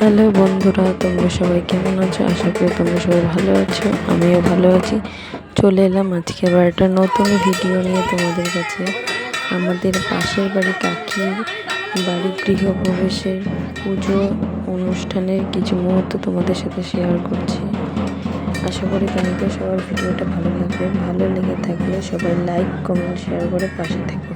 Hello বন্ধুরা, তোমরা সবাই কেমন আছো? আশা করি তোমরা সবাই ভালো আছো। আমিও ভালো আছি। চলে এলাম আজকে আবার একটা নতুন ভিডিও নিয়ে তোমাদের কাছে। আমাদের পাশের বাড়ি কাকির বাড়ির গৃহপ্রবেশের পুজো অনুষ্ঠানের কিছু মুহূর্ত তোমাদের সাথে শেয়ার করছি। আশা করি তোমাদের সবার ভিডিওটা ভালো লাগবে। ভালো লেগে থাকলে সবাই লাইক, কমেন্ট, শেয়ার করে পাশে থেকো।